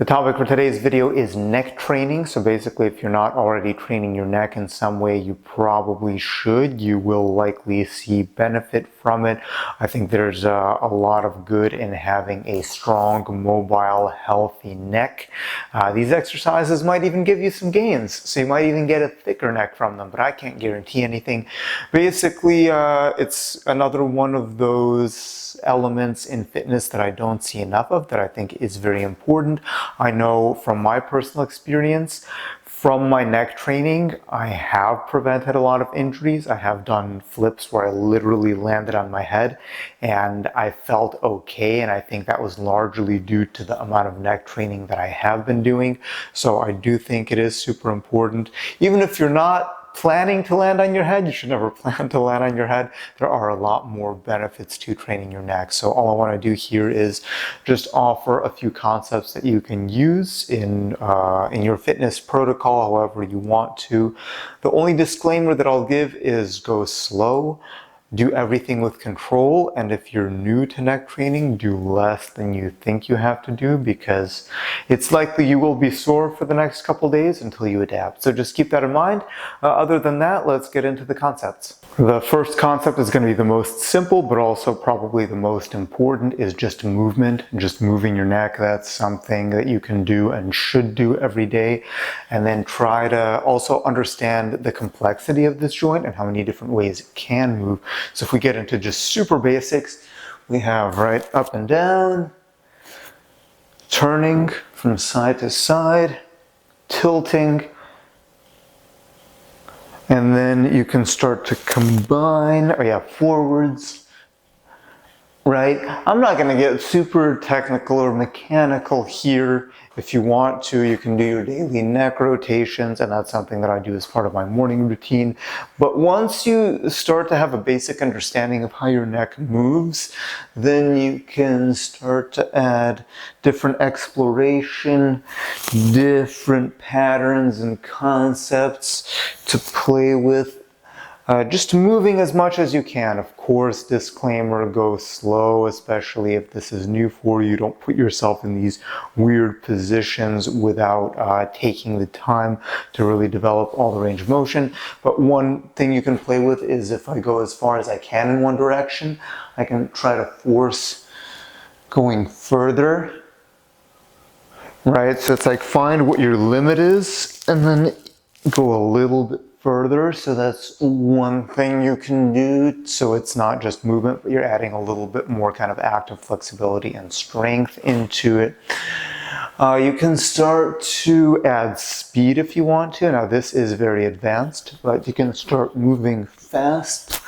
The topic for today's video is neck training. So basically, if you're not already training your neck in some way, you probably should. You will likely see benefit from it. I think there's a lot of good in having a strong, mobile, healthy neck. These exercises might even give you some gains. So you might even get a thicker neck from them, but I can't guarantee anything. Basically, it's another one of those elements in fitness that I don't see enough of that I think is very important. I know from my personal experience, from my neck training, I have prevented a lot of injuries. I have done flips where I literally landed on my head and I felt okay, and I think that was largely due to the amount of neck training that I have been doing. So I do think it is super important. Even if you're not planning to land on your head, you should never plan to land on your head. There are a lot more benefits to training your neck. So all I want to do here is just offer a few concepts that you can use in your fitness protocol, however you want to. The only disclaimer that I'll give is go slow. Do everything with control, and if you're new to neck training, do less than you think you have to do, because it's likely you will be sore for the next couple days until you adapt. So just keep that in mind. Other than that, let's get into the concepts. The first concept is going to be the most simple, but also probably the most important, is just movement, just moving your neck. That's something that you can do and should do every day. And then try to also understand the complexity of this joint and how many different ways it can move. So if we get into just super basics, we have right up and down, turning from side to side, tilting, and then you can start to combine, forwards, right? I'm not going to get super technical or mechanical here. If you want to, you can do your daily neck rotations, and that's something that I do as part of my morning routine. But once you start to have a basic understanding of how your neck moves, then you can start to add different exploration, different patterns and concepts to play with. Just moving as much as you can. Of course, disclaimer, go slow, especially if this is new for you. Don't put yourself in these weird positions without taking the time to really develop all the range of motion. But one thing you can play with is, if I go as far as I can in one direction, I can try to force going further, right? So it's like, find what your limit is and then go a little bit further. So that's one thing you can do. So it's not just movement, but you're adding a little bit more kind of active flexibility and strength into it. You can start to add speed if you want to. Now this is very advanced, but you can start moving fast.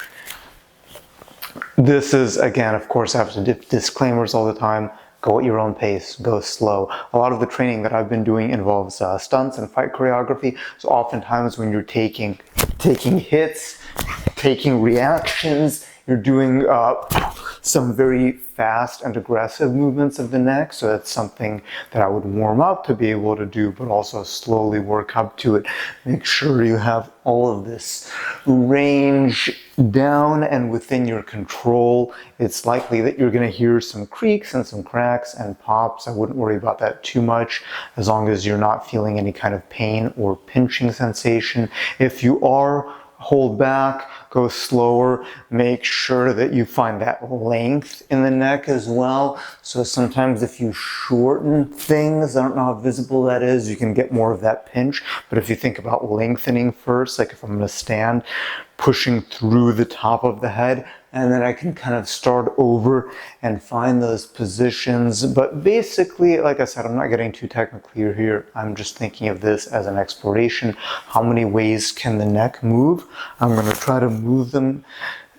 This is, again, of course, I have to disclaimers all the time. Go at your own pace, go slow. A lot of the training that I've been doing involves stunts and fight choreography. So oftentimes when you're taking hits, taking reactions, you're doing some very fast and aggressive movements of the neck. So that's something that I would warm up to be able to do, but also slowly work up to it. Make sure you have all of this range down and within your control. It's likely that you're going to hear some creaks and some cracks and pops. I wouldn't worry about that too much, as long as you're not feeling any kind of pain or pinching sensation. If you are, hold back, go slower, make sure that you find that length in the neck as well. So sometimes if you shorten things, I don't know how visible that is, you can get more of that pinch. But if you think about lengthening first, like if I'm gonna stand, pushing through the top of the head, and then I can kind of start over and find those positions. But basically, like I said, I'm not getting too technical here. I'm just thinking of this as an exploration. How many ways can the neck move? I'm going to try to move them,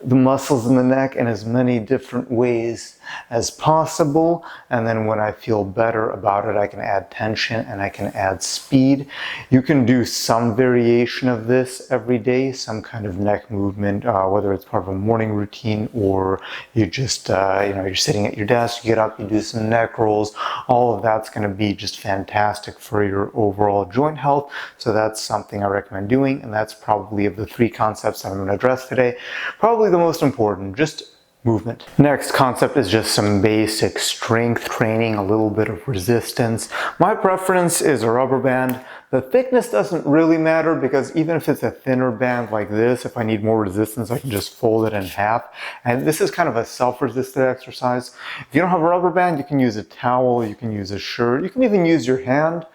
the muscles in the neck, in as many different ways as possible. And then when I feel better about it, I can add tension and I can add speed. You can do some variation of this every day, some kind of neck movement, whether it's part of a morning routine or you just, you're sitting at your desk, you get up, you do some neck rolls. All of that's going to be just fantastic for your overall joint health. So that's something I recommend doing. And that's probably, of the three concepts that I'm going to address today, probably the most important. Just movement. Next concept is just some basic strength training, a little bit of resistance. My preference is a rubber band. The thickness doesn't really matter because even if it's a thinner band like this, if I need more resistance, I can just fold it in half. And this is kind of a self-resisted exercise. If you don't have a rubber band, you can use a towel, you can use a shirt, you can even use your hand.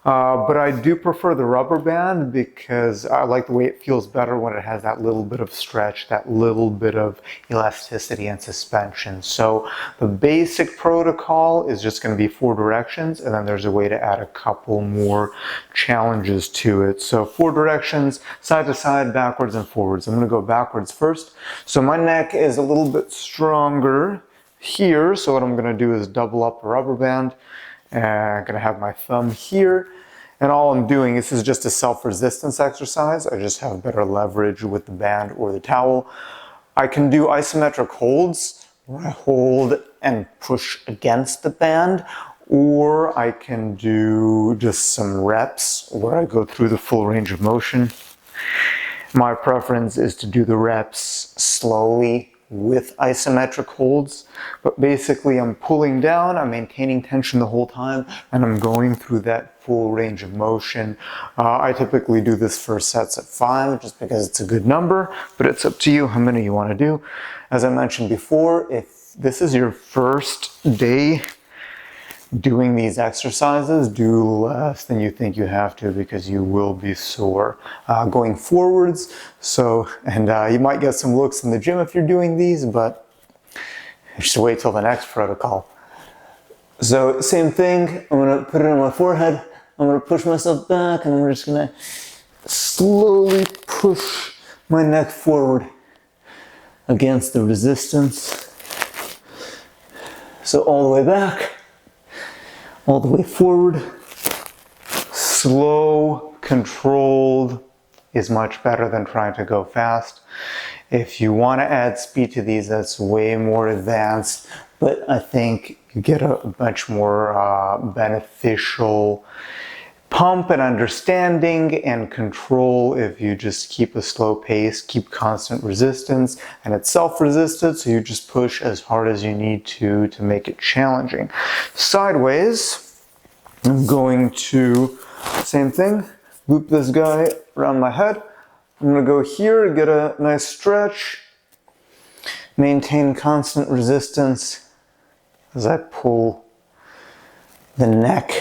But I do prefer the rubber band because I like the way it feels better when it has that little bit of stretch, that little bit of elasticity and suspension. So the basic protocol is just going to be 4 directions, and then there's a way to add a couple more challenges to it. So 4 directions, side to side, backwards and forwards. I'm going to go backwards first. So my neck is a little bit stronger here, so what I'm going to do is double up the rubber band. And I'm going to have my thumb here, and all I'm doing, this is just a self-resistance exercise. I just have better leverage with the band or the towel. I can do isometric holds where I hold and push against the band, or I can do just some reps where I go through the full range of motion. My preference is to do the reps slowly with isometric holds, but basically I'm pulling down, I'm maintaining tension the whole time, and I'm going through that full range of motion. I typically do this for sets at 5 just because it's a good number, but it's up to you how many you want to do. As I mentioned before, if this is your first day doing these exercises, do less than you think you have to because you will be sore going forwards. And you might get some looks in the gym if you're doing these, but just wait till the next protocol. So same thing, I'm gonna put it on my forehead, I'm gonna push myself back, and I'm just gonna slowly push my neck forward against the resistance. So all the way back, all the way forward. Slow, controlled is much better than trying to go fast. If you want to add speed to these, that's way more advanced, but I think you get a much more beneficial pump and understanding and control if you just keep a slow pace, keep constant resistance, and it's self-resisted, so you just push as hard as you need to make it challenging. Sideways, I'm going to, same thing, loop this guy around my head. I'm going to go here, get a nice stretch, maintain constant resistance as I pull the neck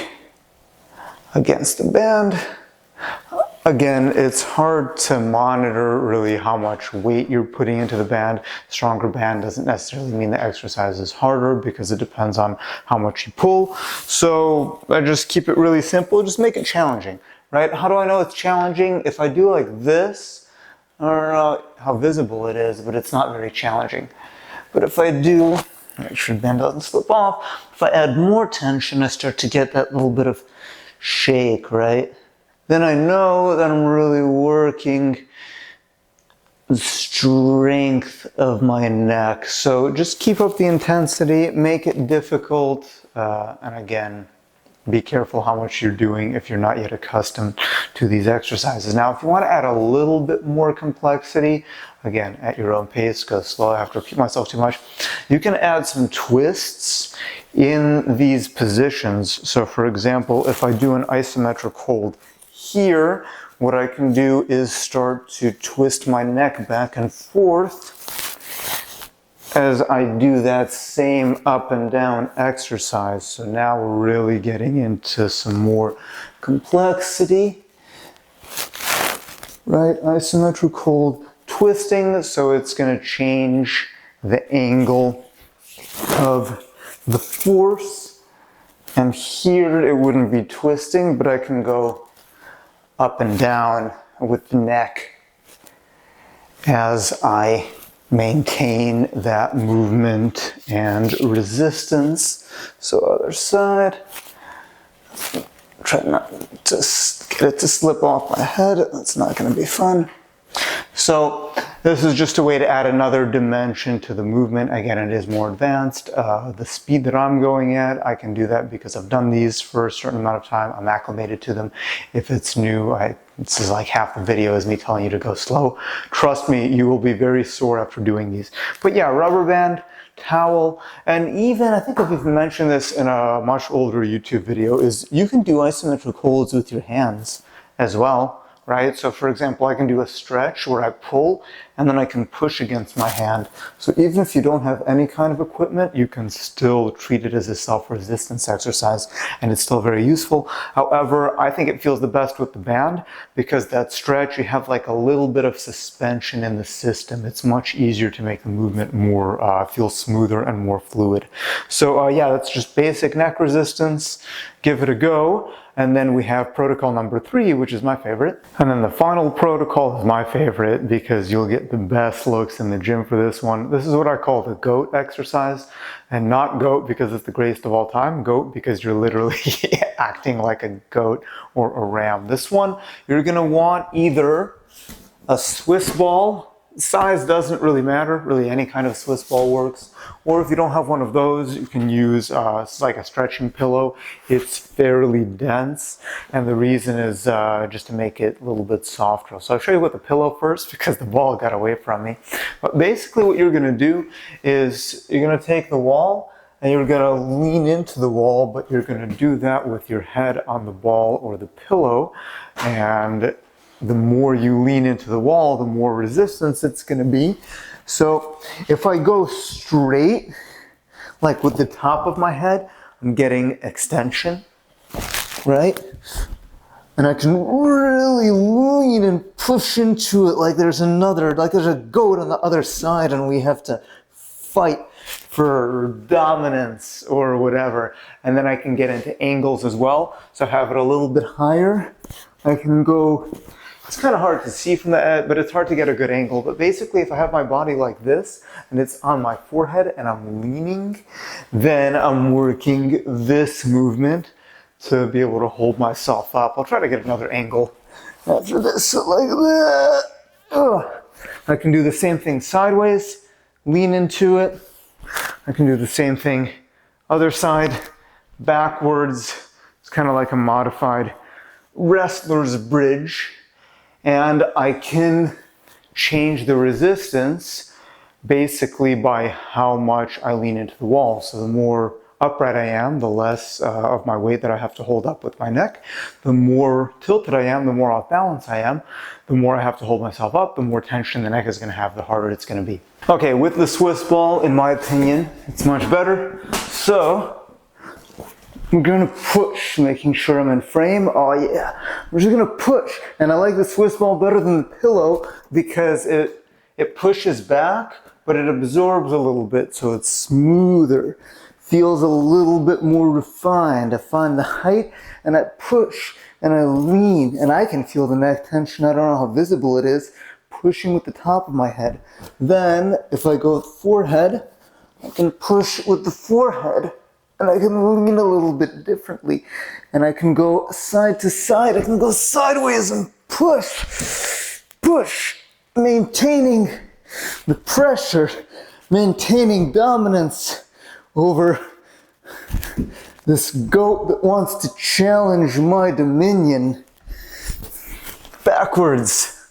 against the band. Again, it's hard to monitor really how much weight you're putting into the band. Stronger band doesn't necessarily mean the exercise is harder because it depends on how much you pull. So I just keep it really simple, just make it challenging, right? How do I know it's challenging? If I do like this, I don't know how visible it is, but it's not very challenging. But if I do, make sure the band doesn't slip off, if I add more tension, I start to get that little bit of shake, right? Then I know that I'm really working the strength of my neck. So just keep up the intensity, make it difficult, and again, be careful how much you're doing if you're not yet accustomed to these exercises. Now, if you want to add a little bit more complexity, again, at your own pace, go slow, I have to repeat myself too much, you can add some twists in these positions. So for example, if I do an isometric hold here, what I can do is start to twist my neck back and forth as I do that same up and down exercise. So now we're really getting into some more complexity, right? Isometric hold, twisting, so it's going to change the angle of the force. And here it wouldn't be twisting, but I can go up and down with the neck as I maintain that movement and resistance. So other side, try not to get it to slip off my head, that's not going to be fun. So this is just a way to add another dimension to the movement. Again, it is more advanced. The speed that I'm going at, I can do that because I've done these for a certain amount of time. I'm acclimated to them. If it's new, this is like half the video is me telling you to go slow. Trust me, you will be very sore after doing these. But yeah, rubber band, towel, and even, I think I've even mentioned this in a much older YouTube video, is you can do isometric holds with your hands as well. Right? So for example, I can do a stretch where I pull and then I can push against my hand. So even if you don't have any kind of equipment, you can still treat it as a self-resistance exercise and it's still very useful. However, I think it feels the best with the band because that stretch, you have like a little bit of suspension in the system. It's much easier to make the movement more, feel smoother and more fluid. So yeah, that's just basic neck resistance. Give it a go. And then we have protocol number 3, which is my favorite. And then the final protocol is my favorite because you'll get the best looks in the gym for this one. This is what I call the goat exercise. And not goat because it's the greatest of all time. Goat because you're literally acting like a goat or a ram. This one, you're gonna want either a Swiss ball. Size doesn't really matter, really any kind of Swiss ball works. Or if you don't have one of those, you can use like a stretching pillow. It's fairly dense, and the reason is just to make it a little bit softer. So I'll show you with the pillow first because the ball got away from me. But basically what you're gonna do is you're gonna take the wall and you're gonna lean into the wall, but you're gonna do that with your head on the ball or the pillow. And the more you lean into the wall, the more resistance it's going to be. So if I go straight, like with the top of my head, I'm getting extension, right? And I can really lean and push into it like there's a goat on the other side and we have to fight for dominance or whatever. And then I can get into angles as well. So have it a little bit higher. I can go. It's kind of hard to see from the edge, but it's hard to get a good angle. But basically, if I have my body like this, and it's on my forehead, and I'm leaning, then I'm working this movement to be able to hold myself up. I'll try to get another angle after this, like that. Ugh. I can do the same thing sideways, lean into it. I can do the same thing other side, backwards. It's kind of like a modified wrestler's bridge. And I can change the resistance basically by how much I lean into the wall. So the more upright I am, the less of my weight that I have to hold up with my neck. The more tilted I am, the more off balance I am, the more I have to hold myself up, the more tension the neck is going to have, the harder it's going to be. Okay, with the Swiss ball, in my opinion, it's much better. So I'm gonna push, making sure I'm in frame. Oh yeah, I'm just gonna push. And I like the Swiss ball better than the pillow because it pushes back, but it absorbs a little bit, so it's smoother. Feels a little bit more refined. I find the height and I push and I lean and I can feel the neck tension. I don't know how visible it is, pushing with the top of my head. Then if I go forehead, I can push with the forehead. And I can lean a little bit differently. And I can go side to side. I can go sideways and push, push, maintaining the pressure, maintaining dominance over this goat that wants to challenge my dominion. Backwards.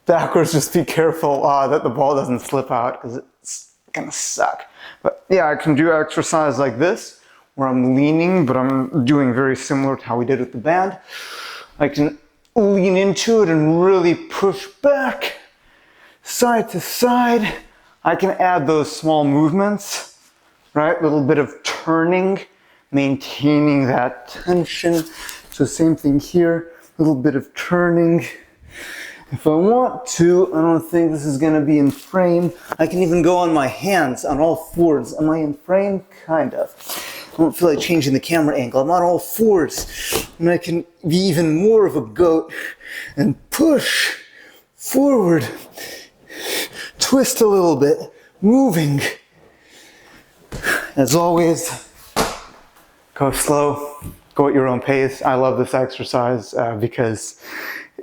Backwards, just be careful that the ball doesn't slip out because it's gonna suck. But yeah, I can do exercise like this, where I'm leaning, but I'm doing very similar to how we did with the band. I can lean into it and really push back, side to side. I can add those small movements, right? A little bit of turning, maintaining that tension. So same thing here, a little bit of turning. If I want to, I don't think this is gonna be in frame. I can even go on my hands, on all fours. Am I in frame? Kind of. I don't feel like changing the camera angle. I'm on all fours. And I can be even more of a goat and push forward. Twist a little bit, moving. As always, go slow, go at your own pace. I love this exercise because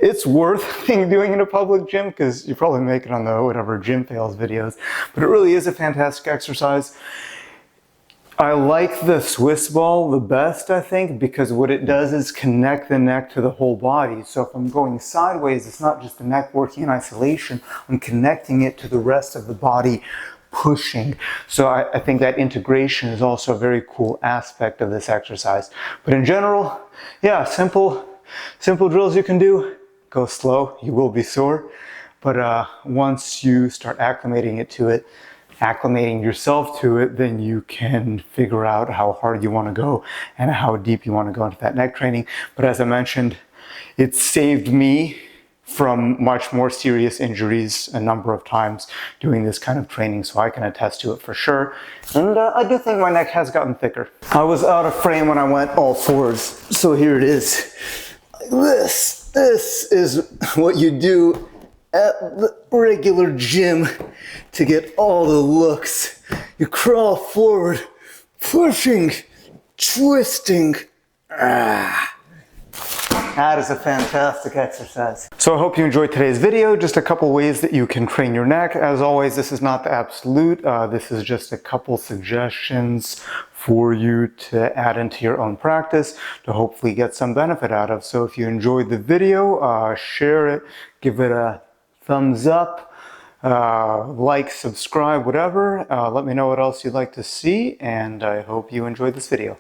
it's worth doing in a public gym because you probably make it on the whatever gym fails videos, but it really is a fantastic exercise. I like the Swiss ball the best, I think, because what it does is connect the neck to the whole body. So if I'm going sideways, it's not just the neck working in isolation, I'm connecting it to the rest of the body, pushing. So I think that integration is also a very cool aspect of this exercise. But in general, yeah, simple drills you can do. Go slow, you will be sore. But once you start acclimating yourself to it, then you can figure out how hard you want to go and how deep you want to go into that neck training. But as I mentioned, it saved me from much more serious injuries a number of times doing this kind of training, so I can attest to it for sure. And I do think my neck has gotten thicker. I was out of frame when I went all fours, so here it is. Like this. This is what you do at the regular gym to get all the looks. You crawl forward, pushing, twisting. That is a fantastic exercise. So I hope you enjoyed today's video. Just a couple ways that you can train your neck. As always, this is not the absolute. This is just a couple suggestions for you to add into your own practice to hopefully get some benefit out of. So if you enjoyed the video, share it, give it a thumbs up, like, subscribe, whatever. Let me know what else you'd like to see, and I hope you enjoyed this video.